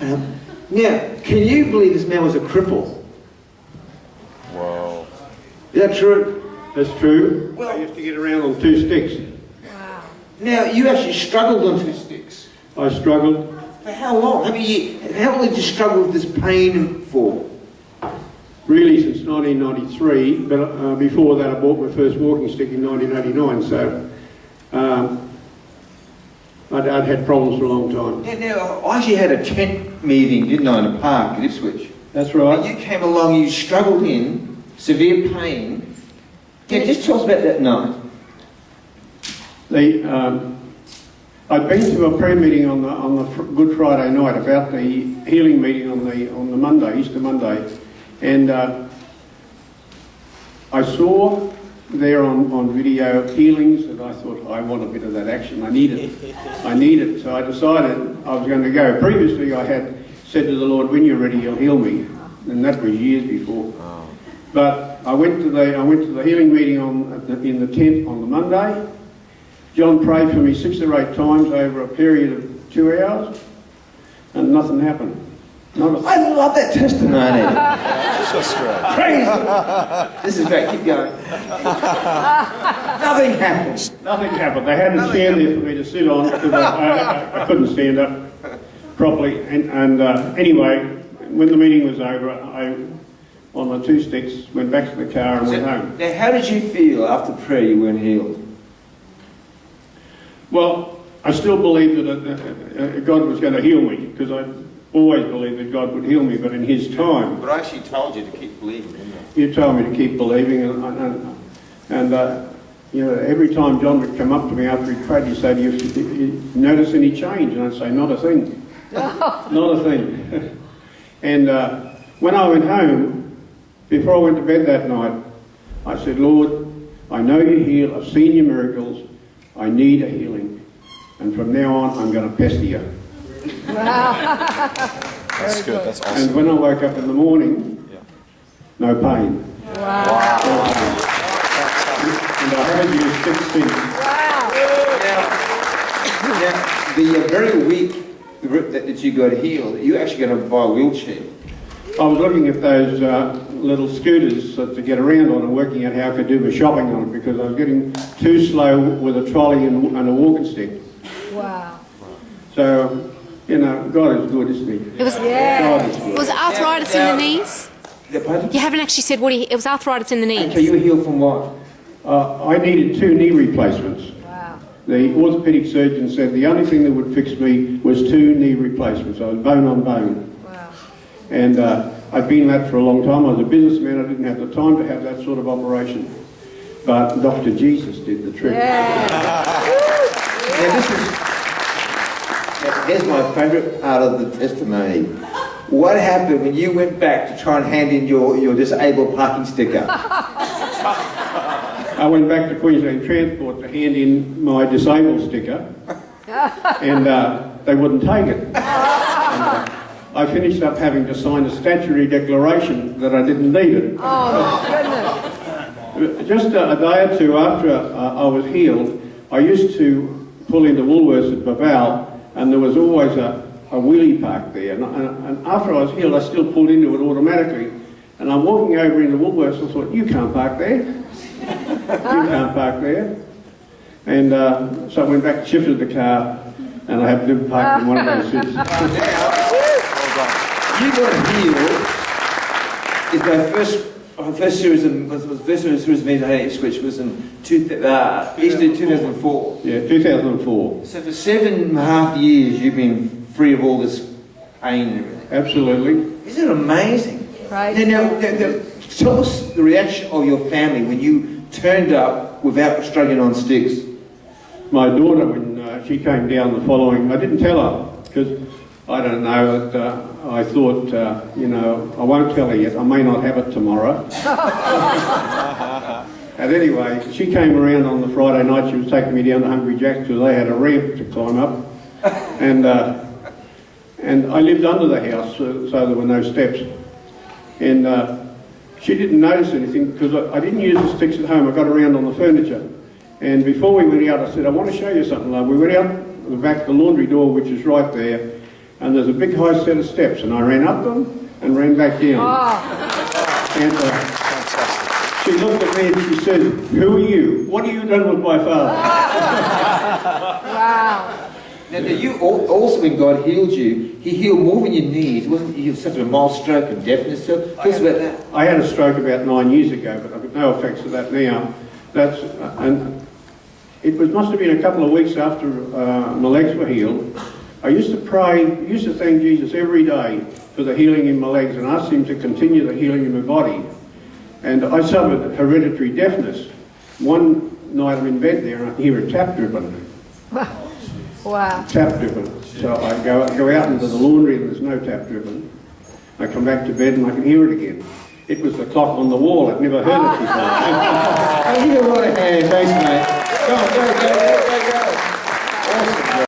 Now, can you believe this man was a cripple? Wow. Is that true? That's true. Well- I used to get around on 2 sticks. Wow. Now, you actually struggled on 2 sticks. I struggled. For how long? How long did you struggle with this pain for? Really since 1993, but before that I bought my first walking stick in 1989, so I'd had problems for a long time. Now, I actually had a tent meeting, didn't I, in a park at Ipswich. That's right. And you came along, you struggled in severe pain. Can you just tell us about that night? I'd been to a prayer meeting on the Good Friday night about the healing meeting on the Monday, Easter Monday, and I saw there on video healings, and I thought, I want a bit of that action. I need it. So I decided I was going to go. Previously, I had said to the Lord, "When you're ready, you'll heal me," and that was years before. But I went to the healing meeting in the tent on the Monday. John prayed for me 6 or 8 times over a period of 2 hours, and nothing happened. I love that testimony. So strange. Praise God. This is great. Keep going. Nothing happened. Nothing happened. They had a chair there for me to sit on because I couldn't stand up properly. And anyway, when the meeting was over, I, on my 2 sticks, went back to the car and went home. Now, how did you feel after prayer you weren't healed? Well, I still believed that God was going to heal me, because I always believed that God would heal me, but in His time. But I actually told you to keep believing, didn't I? You told me to keep believing, and you know, every time John would come up to me after he prayed, he'd say, "Do you notice any change?" And I'd say, "Not a thing, not a thing." And when I went home, before I went to bed that night, I said, "Lord, I know you heal. I've seen your miracles. I need a healing, and from now on, I'm going to pester you." Wow. That's good. That's awesome. And when I woke up in the morning, no pain. Wow. And I heard you 16. Wow. Now, the very week that you got healed, you actually going to buy a wheelchair. I was looking at those little scooters to get around on and working out how I could do my shopping on it, because I was getting too slow with a trolley and a walking stick. Wow. So, you know, God is good, isn't He? It was, God is good. it was arthritis in the knees? You haven't actually said what it was arthritis in the knees. So you were healed from what? I needed 2 knee replacements. Wow. The orthopaedic surgeon said the only thing that would fix me was 2 knee replacements. I was bone on bone. Wow. And I'd been that for a long time. I was a businessman. I didn't have the time to have that sort of operation. But Dr. Jesus did the trick. Yeah. Here's my favourite part of the testimony. What happened when you went back to try and hand in your disabled parking sticker? I went back to Queensland Transport to hand in my disabled sticker, and they wouldn't take it. And, I finished up having to sign a statutory declaration that I didn't need it. Oh, goodness. Just a day or 2 after I was healed, I used to pull into Woolworths at Baval, and there was always a wheelie park there. And after I was healed, I still pulled into it automatically. And I'm walking over into Woolworths, and I thought, you can't park there. You can't park there. And so I went back, shifted the car, and I happened to park in one of those seats. You got healed. Is my first series of meetings I had at Ipswich was in Easter 2004. Yeah, 2004. So for 7.5 years you've been free of all this pain and everything. Absolutely. Isn't it amazing? Right. Now, tell us the reaction of your family when you turned up without struggling on sticks. My daughter, when she came down the following, I didn't tell her, because I don't know, I thought, you know, I won't tell her yet, I may not have it tomorrow. And anyway, she came around on the Friday night, she was taking me down to Hungry Jack's because they had a ramp to climb up. And I lived under the house, so there were no steps. And she didn't notice anything because I didn't use the sticks at home, I got around on the furniture. And before we went out, I said, I want to show you something, love. We went out the back, the laundry door, which is right there, and there's a big high set of steps, and I ran up them and ran back down. Oh, And she looked at me and she said, "Who are you? What have you done with my father?" wow. Now, you also, when God healed you, He healed more than your knees. It wasn't you suffered a mild stroke and deafness. So tell us about that. I had a stroke about 9 years ago, but I've got no effects of that now. And it must have been a couple of weeks after my legs were healed. I used to pray, used to thank Jesus every day for the healing in my legs and ask Him to continue the healing in my body. And I suffered hereditary deafness. One night I'm in bed there and I hear a tap driven. Wow. Tap driven. So I go out into the laundry and there's no tap driven. I come back to bed and I can hear it again. It was the clock on the wall. I'd never heard it before. Oh, give a lot of hand. Thanks, mate. Go, go, go, go, go.